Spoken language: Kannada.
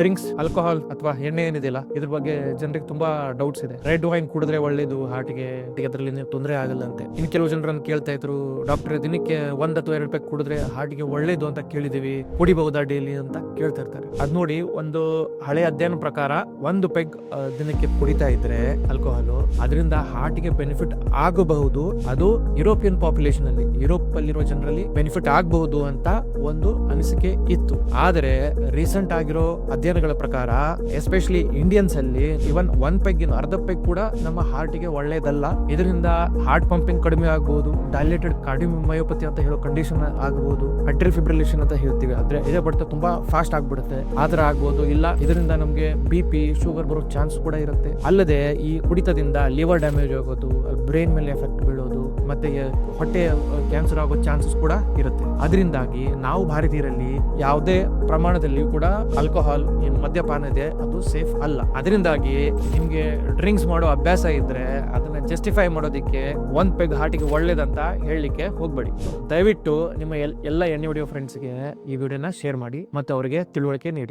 ಡ್ರಿಂಕ್ಸ್, ಆಲ್ಕೋಹಾಲ್ ಅಥವಾ ಎಣ್ಣೆ ಏನಿದೆಯಲ್ಲ ಇದ್ರ ಬಗ್ಗೆ ಜನರಿಗೆ ತುಂಬಾ ಡೌಟ್ಸ್ ಇದೆ. ರೆಡ್ ವೈನ್ ಕುಡಿದ್ರೆ ಒಳ್ಳೇದು ಹಾರ್ಟ್ಗೆ, ಅದರಲ್ಲಿ ತೊಂದರೆ ಆಗಲ್ಲ ಅಂತೆ. ಇನ್ ಕೆಲವು ಜನರನ್ನು ಕೇಳ್ತಾ ಇದ್ರು, ಡಾಕ್ಟರ್ ದಿನಕ್ಕೆ 1 ಅಥವಾ 2 ಪೆಗ್ ಕುಡಿದ್ರೆ ಹಾರ್ಟ್ಗೆ ಒಳ್ಳೇದು ಅಂತ ಕೇಳಿದೀವಿ, ಕುಡಿಬಹುದಾ ಡೈಲಿ ಅಂತ ಕೇಳ್ತಾ ಇರ್ತಾರೆ. ಅದ್ ನೋಡಿ, ಒಂದು ಹಳೆ ಅಧ್ಯಯನ ಪ್ರಕಾರ 1 ಪೆಗ್ ದಿನಕ್ಕೆ ಕುಡಿತಾ ಇದ್ರೆ ಆಲ್ಕೋಹಾಲ್, ಅದರಿಂದ ಹಾರ್ಟ್ಗೆ ಬೆನಿಫಿಟ್ ಆಗಬಹುದು. ಅದು ಯುರೋಪಿಯನ್ ಪಾಪ್ಯುಲೇಷನ್ ಅಲ್ಲಿ, ಯುರೋಪ್ ಅಲ್ಲಿರೋ ಜನರಲ್ಲಿ ಬೆನಿಫಿಟ್ ಆಗಬಹುದು ಅಂತ ಒಂದು ಅನಿಸಿಕೆ ಇತ್ತು. ಆದರೆ ರೀಸೆಂಟ್ ಆಗಿರೋ ಅಧ್ಯಯನಗಳ ಪ್ರಕಾರ, ಎಸ್ಪೆಷಲಿ ಇಂಡಿಯನ್ಸ್ ಅಲ್ಲಿ, ಇವನ್ 1 ಪೆಗ್ ಅರ್ಧ ಪೆಗ್ ಕೂಡ ನಮ್ಮ ಹಾರ್ಟ್ ಗೆ ಒಳ್ಳೇದಲ್ಲ. ಇದರಿಂದ ಹಾರ್ಟ್ ಪಂಪಿಂಗ್ ಕಡಿಮೆ ಆಗಬಹುದು, ಡೈಲೇಟೆಡ್ ಕಾರ್ಡಿಯೋಮಯೋಪತಿ ಅಂತ ಹೇಳೋ ಕಂಡೀಷನ್ ಆಗಬಹುದು, ಅಟ್ರಿಯಲ್ ಫಿಬ್ರಿಲೇಷನ್ ಅಂತ ಹೇಳ್ತೀವಿ. ಆದ್ರೆ ಇದೇ ಬಡ್ತ ತುಂಬಾ ಫಾಸ್ಟ್ ಆಗ್ಬಿಡುತ್ತೆ, ಆತರ ಆಗ್ಬಹುದು. ಇಲ್ಲ, ಇದರಿಂದ ನಮ್ಗೆ BP, ಶುಗರ್ ಬರೋ ಚಾನ್ಸ್ ಕೂಡ ಇರುತ್ತೆ. ಅಲ್ಲದೆ ಈ ಕುಡಿತದಿಂದ ಲಿವರ್ ಡ್ಯಾಮೇಜ್ ಆಗೋದು, ಬ್ರೈನ್ ಮೇಲೆ ಎಫೆಕ್ಟ್ ಬೀಳೋದು, ಮತ್ತೆ ಹೊಟ್ಟೆ ಕ್ಯಾನ್ಸರ್ ಆಗೋ ಚಾನ್ಸಸ್ ಕೂಡ ಇರುತ್ತೆ. ಅದರಿಂದಾಗಿ ನಾವು ಭಾರತೀಯರಲ್ಲಿ ಯಾವುದೇ ಪ್ರಮಾಣದಲ್ಲಿ ಕೂಡ ಆಲ್ಕೋಹಾಲ್, ಮದ್ಯಪಾನ ಇದೆ, ಅದು ಸೇಫ್ ಅಲ್ಲ. ಅದರಿಂದಾಗಿ ನಿಮ್ಗೆ ಡ್ರಿಂಕ್ಸ್ ಮಾಡೋ ಅಭ್ಯಾಸ ಇದ್ರೆ ಅದನ್ನ ಜಸ್ಟಿಫೈ ಮಾಡೋದಿಕ್ಕೆ 1 ಪೆಗ್ ಹಾರ್ಟಿಗೆ ಒಳ್ಳೇದಂತ ಹೇಳಲಿಕ್ಕೆ ಹೋಗ್ಬೇಡಿ. ದಯವಿಟ್ಟು ನಿಮ್ಮ ಎಲ್ಲ ಎಣ್ಣೆ ಹೊಡೆಯೋ ಫ್ರೆಂಡ್ಸ್ಗೆ ಈ ವಿಡಿಯೋನ ಶೇರ್ ಮಾಡಿ ಮತ್ತು ಅವರಿಗೆ ತಿಳುವಳಿಕೆ ನೀಡಿ.